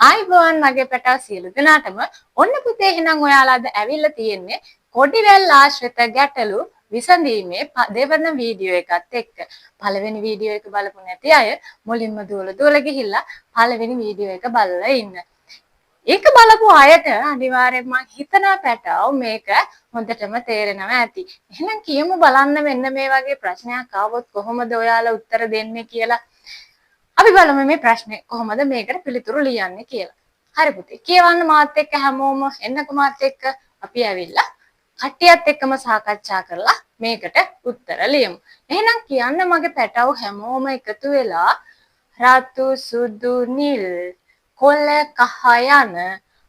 ආයිබෝන් මගේ පැටව සියලු දෙනාටම ඔන්න පුතේ එහෙනම් ඔයාලා අද ඇවිල්ලා තියෙන්නේ කොඩිවැල් ආශ්‍රිත ගැටලු විසඳීමේ දෙවන වීඩියෝ එකත් එක්ක. පළවෙනි වීඩියෝ එක බලපු නැති අය මුලින්ම දුවලා ගිහිල්ලා පළවෙනි වීඩියෝ එක බලලා ඉන්න. ඒක බලපු අයට අනිවාර්යෙන්ම මම හිතනවා පැටව මේක හොඳටම තේරෙනවා ඇති. එහෙනම් කියමු බලන්න මෙන්න මේ වගේ ප්‍රශ්නයක් ආවොත් කොහොමද ඔයාලා උත්තර දෙන්නේ කියලා. අපි බලමු මේ ප්‍රශ්නේ කොහොමද මේකට පිළිතුරු ලියන්නේ කියලා. හරි පුතේ. කියවන්න මාත් එක්ක හැමෝම එන්නකෝ මාත් එක්ක අපි ඇවිල්ලා කට්ටියත් එක්කම සාකච්ඡා කරලා මේකට උත්තර ලියමු. එහෙනම් කියන්න මගේ පැටව හැමෝම එකතු වෙලා රතු සුදු නිල් කොළ කහ යන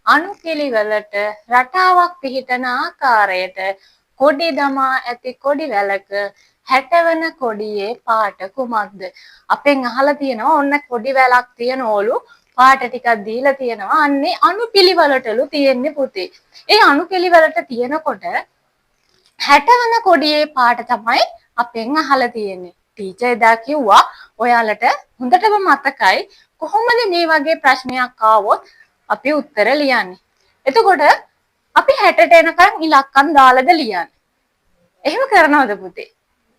අණුපිළිවෙලට රටාවක් පිහිටන ආකාරයට කොඩි දමා ඇති කොඩි වැලක 60 වන කොඩියේ පාට කුමක්ද? අපෙන් අහලා තියෙනවා ඔන්න කොඩි වැලක් තියනෝලු පාට ටිකක් දීලා තියෙනවා. අන්නේ අණුපිළිවෙලටලු තියෙන්නේ පුතේ. ඒ අණුපිළිවෙලට තියෙනකොට 60 වන කොඩියේ පාට තමයි අපෙන් අහලා තියෙන්නේ. ටීචර් එදා කිව්වා ඔයාලට හොඳටම මතකයි කොහොමද මේ වගේ ප්‍රශ්නයක් ආවොත් අපි උත්තර ලියන්නේ. එතකොට අපි 60ට එනකන් ඉලක්කම් දාලාද ලියන්නේ. එහෙම කරනවද පුතේ?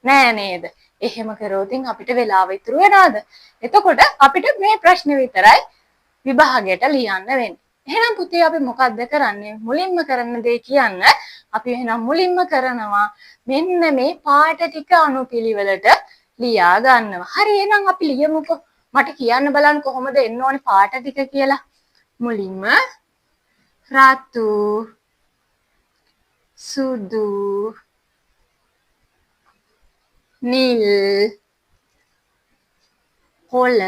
නෑ නේද? එහෙම කරොත් අපිට වෙලාව ඉතුරු වෙනවද? එතකොට අපිට මේ ප්‍රශ්න විතරයි විභාගයට ලියන්න වෙන්නේ. එහෙනම් පුතේ අපි මොකද්ද කරන්නේ? මුලින්ම කරන දේ කියන්න. අපි එහෙනම් මුලින්ම කරනවා මෙන්න මේ පාට ටික අණුපිළිවෙලට ලියා ගන්නවා. හරි එහෙනම් අපි ලියමුකෝ. මට කියන්න බලන්න කොහොමද එන්න ඕනේ පාට ටික කියලා. මුලින්ම රතු සුදු නිල් කොළ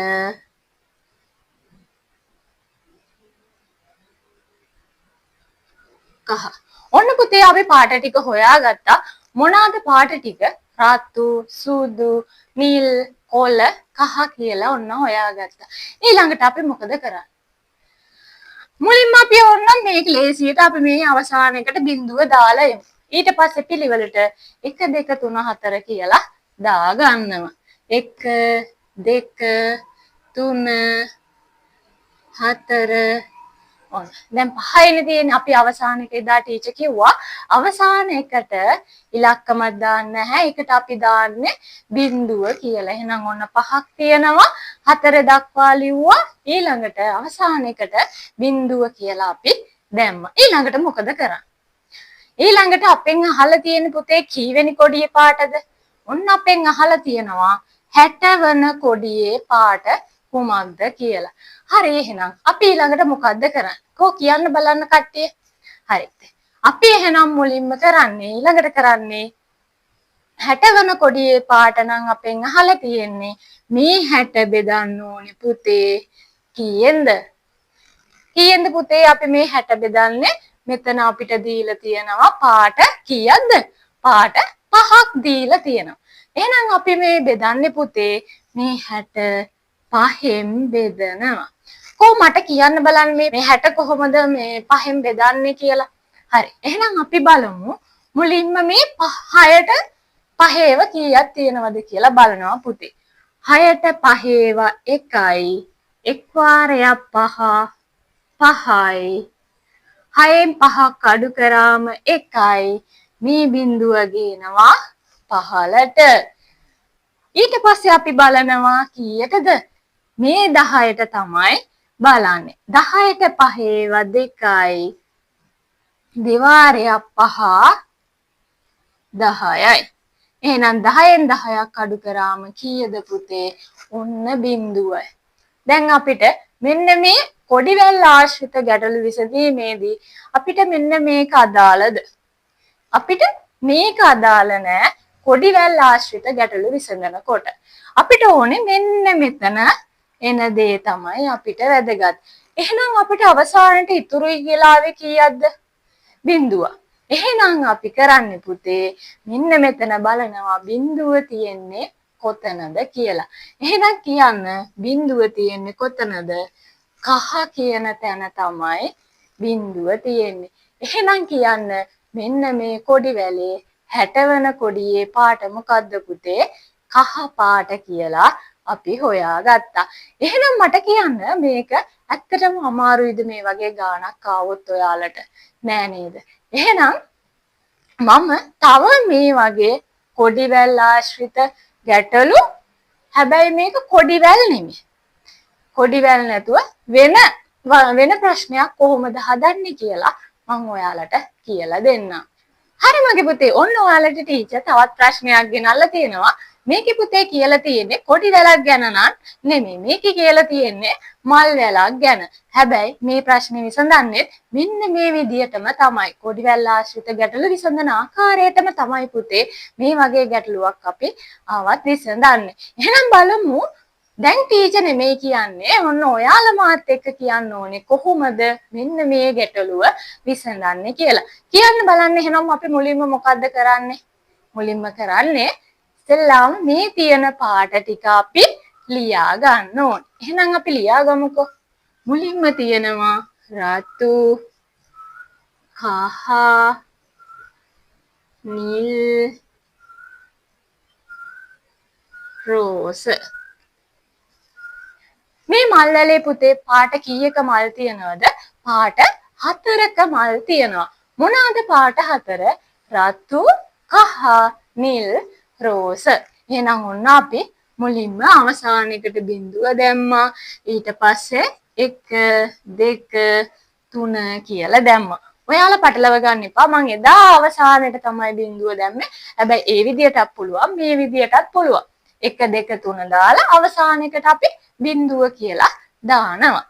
කහ. ඔන්න පුතේ අපි පාට ටික හොයාගත්තා. මොනවාද පාට ටික? රතු සුදු නිල් කොළ කහ කියලා ඔන්න හොයාගත්තා. ඊළඟට අපි මොකද කරන්නේ? මුලින්ම අපි ඕනනම් මේක ලේසියට අපි මේ අවසානයකට බිඳුව දාලා යමු. ඊට පස්සේ පිළිවෙලට 1 2 3 4 කියලා දා ගන්නවා. 1 2 3 4 ඔන්න. දැන් 5යිනේ තියෙන්නේ. අපි අවසානයක එදා ටීචර් කිව්වා අවසාන එකට ඉලක්කමක් දාන්න නැහැ. ඒකට අපි දාන්නේ බිඳුව කියලා. එහෙනම් ඔන්න 5ක් තියෙනවා. 4 දක්වා ලිව්වා. ඊළඟට අවසාන එකට බිඳුව කියලා අපි දැම්මා. ඊළඟට මොකද කරන්නේ? ඊළඟට අපෙන් අහලා තියෙන පුතේ කීවෙනි කොඩියේ පාටද? ඔන්න අපෙන් අහලා තියෙනවා 60 වන කොඩියේ පාට කුමක්ද කියලා. හරි එහෙනම් අපි ඊළඟට මොකද්ද කරන්නේ? කෝ කියන්න බලන්න කට්ටිය. හරිද? අපි එහෙනම් මුලින්ම කරන්නේ ඊළඟට කරන්නේ 60 වන කොඩියේ පාට නම් අපෙන් අහලා තියෙන්නේ මේ 60 බෙදන්න ඕනේ පුතේ කීයෙන්ද? කීයෙන්ද පුතේ අපි මේ 60 බෙදන්නේ? මෙතන අපිට දීලා තියෙනවා පාට කීයක්ද? පාට 5ක් දීලා තියෙනවා. එහෙනම් අපි මේ බෙදන්නේ පුතේ මේ 65න් බෙදනවා. කො මට කියන්න බලන්න මේ 60 කොහොමද මේ 5න් බෙදන්නේ කියලා. හරි. එහෙනම් අපි බලමු මුලින්ම මේ 6ට 5ව කීයක් තියෙනවද කියලා බලනවා පුතේ. 6ට 5ව 1යි. එක් වාරයක් 5 5යි. 6න් 5ක් අඩු කරාම 1යි. මේ බිඳුව ගේනවා 15ට. ඊට පස්සේ අපි බලනවා කීයටද? මේ 10ට තමයි බලන්නේ. 10ට 5ව 2යි. දෙවාරයක් 5 10යි. එහෙනම් 10න් 10ක් අඩු කරාම කීයද පුතේ? ඔන්න බිඳුවයි. දැන් අපිට මෙන්න මේ කොඩිවැල් ආශ්‍රිත ගැටලු විසඳීමේදී අපිට මෙන්න මේක අදාළද? අපිට මේක අදාළ නෑ කොඩිවැල් ආශ්‍රිත ගැටලු විසඳනකොට. අපිට ඕනේ මෙන්න මෙතන එන දේ තමයි අපිට වැදගත්. එහෙනම් අපිට අවසානයේ ඉතුරුයි කියලා ආවේ කීයක්ද? බිඳුව. එහෙනම් අපි කරන්නේ පුතේ මෙන්න මෙතන බලනවා බිඳුව තියෙන්නේ කොතනද කියලා. එහෙනම් කියන්න බිඳුව තියෙන්නේ කොතනද? කහ කියන තැන තමයි බිඳුව තියෙන්නේ. එහෙනම් කියන්න මෙන්න මේ කොඩි වැලේ 60 වන කොඩියේ පාට මොකද්ද පුතේ? කහ පාට කියලා අපි හොයාගත්තා. එහෙනම් මට කියන්න මේක ඇත්තටම අමාරුයිද මේ වගේ ගාණක් ආවොත් ඔයාලට? නෑ නේද? එහෙනම් මම තව මේ වගේ කොඩිවැල් ආශ්‍රිත ගැටලු, හැබැයි මේක කොඩිවැල් නෙමෙයි. කොඩිවැල් නැතුව වෙන ප්‍රශ්නයක් කොහොමද හදන්නේ කියලා මම ඔයාලට කියලා දෙන්නම්. හරි මගේ පුතේ, ඔන්න ඔයාලට ටීචර් තවත් ප්‍රශ්නයක් ගෙනල්ලා තියෙනවා. මේකේ පුතේ කියලා තියෙන්නේ කොඩි වැලක් ගැන නෙමෙයි. මේකේ කියලා තියෙන්නේ මල් වැලක් ගැන. හැබැයි මේ ප්‍රශ්නේ විසඳන්නේ මෙන්න මේ විදියටම තමයි. කොඩි වැල් ආශ්‍රිත ගැටලු විසඳන ආකාරයටම තමයි පුතේ මේ වගේ ගැටලුවක් අපි ආවත් විසඳන්නේ. එහෙනම් බලමු. දැන් ටීචර් නෙමෙයි කියන්නේ, ඔන්න ඔයාලා මාත් එක්ක කියන්න ඕනේ කොහොමද මෙන්න මේ ගැටලුව විසඳන්නේ කියලා. කියන්න බලන්න. එහෙනම් අපි මුලින්ම මොකද්ද කරන්නේ? මුලින්ම කරන්නේ ඉතින්ලාම මේ තියෙන පාට ටික අපි ලියා ගන්න ඕනේ. එහෙනම් අපි ලියා ගමුකෝ. මුලින්ම තියෙනවා රතු, කහ, නිල්, රෝස. මේ මල් වලේ පුතේ පාට කීයක මල් තියනවද? පාට 4ක මල් තියනවා. මොනවාද පාට 4? රතු, කහ, නිල්, රෝස. එහෙනම් ඔන්න අපි මුලින්ම අවසානයකට බිඳුව දැම්මා. ඊට පස්සේ 1 2 3 කියලා දැම්මා. ඔයාලා පටලව ගන්න එපා. මම එදා අවසානයේට තමයි බිඳුව දැම්මේ. හැබැයි ඒ විදියටත් පුළුවන්, මේ විදියටත් පුළුවන්. 1 2 3 දාලා අවසානයකට අපි බිඳුව කියලා දානවා.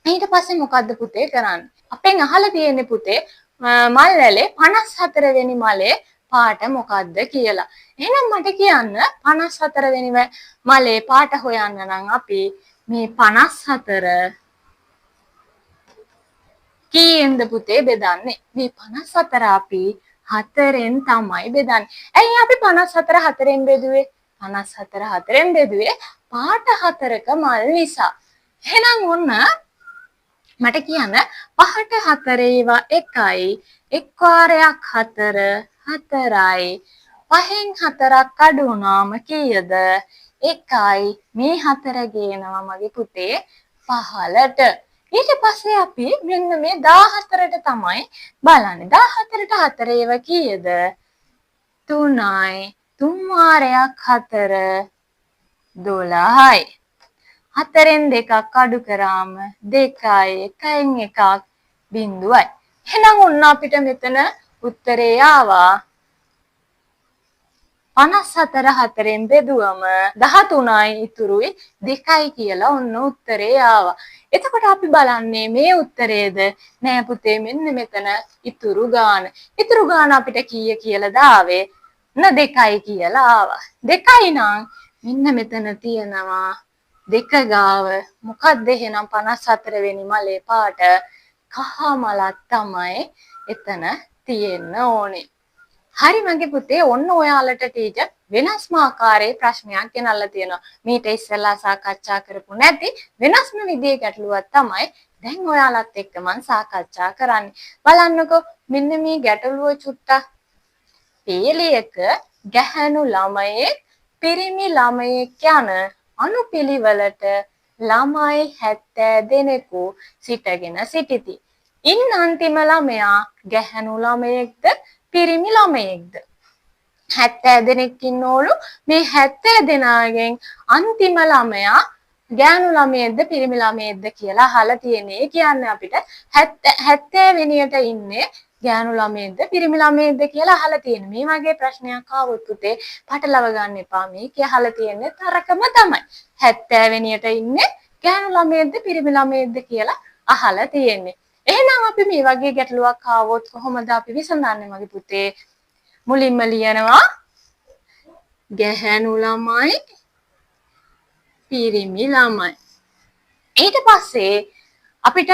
ඊට පස්සේ මොකද්ද පුතේ කරන්නේ? අපෙන් අහලා තියෙන්නේ පුතේ මල් වලේ 54 වෙනි මලේ පාට මොකද්ද කියලා. එහෙනම් මට කියන්න 54 වෙනි මලේ පාට හොයන්න නම් අපි මේ 54 කීයෙන්ද පුතේ බෙදන්නේ? මේ 54 අපි 4ෙන් තමයි බෙදන්නේ. ඇයි අපි 54 4ෙන් බෙදුවේ? 54 4ෙන් බෙදුවේ පාට 4ක මල් නිසා. එහෙනම් ඔන්න මට කියන්න 5ට 4 ඒවා 1යි, එක් වාරයක් 4 4යි, 5න් 4ක් අඩු වුණාම කීයද? 1යි. මේ 4 ගේනවා මගේ පුතේ 15ට. ඊට පස්සේ අපි මෙන්න මේ 14ට තමයි බලන්නේ. 14ට 4 ඒවා කීයද? 3යි. 3 වාරයක් 4 12යි. 4ෙන් 2ක් අඩු කරාම 2යි. 1න් 1ක් බිඳුවයි. එහෙනම් ඔන්න අපිට මෙතන උත්තරේ ආවා 54 4ෙන් බෙදුවම 13යි ඉතුරුයි 2යි කියලා ඔන්න උත්තරේ ආවා. එතකොට අපි බලන්නේ මේ උත්තරේද? නෑ පුතේ, මෙන්න මෙතන ඉතුරු ගාන. ඉතුරු ගාන අපිට කීය කියලාද ආවේ? 2යි කියලා ආවා. 2යි නම් මෙන්න මෙතන තියෙනවා 2 ගාව. මොකක්ද එහෙනම් 54 වෙනි මලේ පාට? කහ මලක් තමයි එතන තියෙන්න ඕනේ. හරි මගේ පුතේ, ඔන්න ඔයාලට ටීචර් වෙනස්ම ආකාරයේ ප්‍රශ්නයක් ගෙනල්ලා තියෙනවා. මීට ඉස්සෙල්ලා සාකච්ඡා කරපු නැති වෙනස්ම විදිහේ ගැටලුවක් තමයි දැන් ඔයාලත් එක්ක මම සාකච්ඡා කරන්නේ. බලන්නකෝ මෙන්න මේ ගැටලුව චුට්ටක්. පේලියක ගැහැණු ළමයෙක් පිරිමි ළමයෙක් යන අනුපිළිවෙලට ළමයි 70 දෙනෙකු සිටගෙන සිටිති. ඉන් අන්තිම ළමයා ගැහැණු ළමයෙක්ද පිරිමි ළමයෙක්ද? 70 දෙනෙක් ඉන්නෝලු. මේ 70 දෙනාගෙන් අන්තිම ළමයා ගෑනු ළමයෙක්ද පිරිමි ළමයෙක්ද කියලා අහලා තියෙන්නේ. ඒ කියන්නේ අපිට 70 වෙනියට ඉන්නේ ගෑනු ළමයෙක්ද පිරිමි ළමයෙක්ද කියලා අහලා තියෙන්නේ. මේ වගේ ප්‍රශ්නයක් ආවොත් පුතේ පටලව ගන්න එපා. මේකේ අහලා තියෙන්නේ තරකම තමයි. 70 වෙනියට ඉන්නේ ගෑනු ළමයෙක්ද පිරිමි ළමයෙක්ද කියලා අහලා තියෙන්නේ. එහෙනම් අපි මේ වගේ ගැටලුවක් ආවොත් කොහොමද අපි විසඳන්නේ මගේ පුතේ? මුලින්ම ලියනවා ගැහැණු ළමයි පිරිමි ළමයි. ඊට පස්සේ අපිට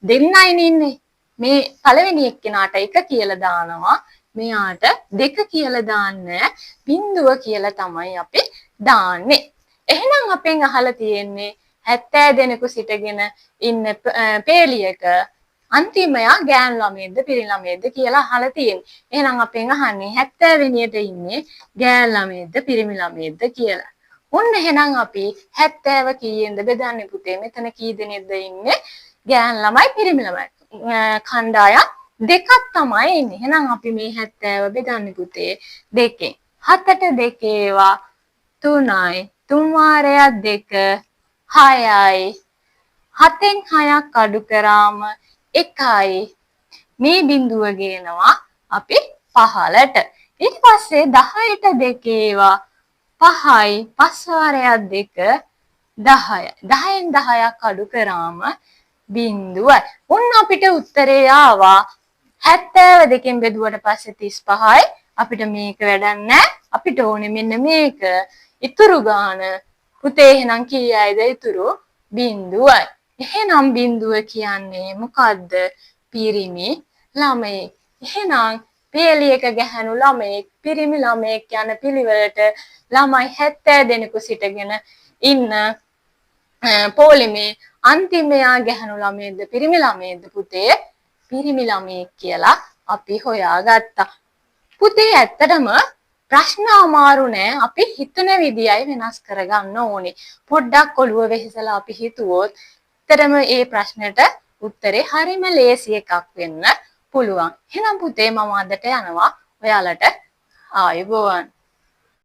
දෙන්නයි ඉන්නේ. මේ පළවෙනි එක්කෙනාට 1 කියලා දානවා. මෙයාට 2 කියලා දාන්නේ. බිඳුව කියලා තමයි අපි දාන්නේ. එහෙනම් අපෙන් අහලා තියෙන්නේ 70 දෙනෙකු සිටගෙන ඉන්න පේලියක අන්තිමයා ගෑනු ළමයෙක්ද පිරිමි ළමයෙක්ද කියලා අහලා තියෙන්නේ. එහෙනම් අපෙන් අහන්නේ 70 වෙනියට ඉන්නේ ගෑනු ළමයෙක්ද පිරිමි ළමයෙක්ද කියලා. ඔන්න එහෙනම් අපි 70 කීයෙන්ද බෙදන්නේ පුතේ? මෙතන කී දෙනෙක්ද ඉන්නේ? ගෑන් ළමයි පිරිමි ළමයි. කණ්ඩායම් දෙකක් තමයි ඉන්නේ. එහෙනම් අපි මේ 70 බෙදන්නේ පුතේ දෙකෙන්. 7ට 2 ඒවා 3යි. 3 වාරයක් 2 6යි. 7න් 6ක් අඩු කරාම 1යි. මේ බිඳුව ගේනවා අපි 15ට. ඊට පස්සේ 10ට 2 ඒවා 5යි. 5 වාරයක් 2 10යි. 10න් 10ක් අඩු කරාම බිඳුවයි. ඔන්න අපිට උත්තරේ ආවා 72කින් බෙදුවට පස්සේ 35යි. අපිට මේක වැඩක් නැහැ. අපිට ඕනේ මෙන්න මේක. ඉතුරු ගාන පුතේ එහෙනම් කීයයිද ඉතුරු? බිඳුවයි. එහෙනම් බිඳුව කියන්නේ මොකද්ද? පිරිමි ළමයෙක්. එහෙනම් පේලියක ගැහැණු ළමයෙක් පිරිමි ළමයෙක් යන පිළිවෙලට ළමයි 70 දෙනෙකු සිටගෙන ඉන්න පොලිමේ අන්තිම යා ගැහැණු ළමයෙක්ද පිරිමි ළමයෙක්ද පුතේ? පිරිමි ළමයෙක් කියලා අපි හොයාගත්තා. පුතේ ඇත්තටම ප්‍රශ්න අමාරු නෑ. අපි හිතන විදියයි වෙනස් කරගන්න ඕනේ. පොඩ්ඩක් ඔළුව වෙහෙසලා අපි හිතුවොත් ඇත්තටම මේ ප්‍රශ්නෙට උත්තරේ හරිම ලේසි එකක් වෙන්න පුළුවන්. එහෙනම් පුතේ මම අදට යනවා. ඔයාලට ආයුබෝවන්.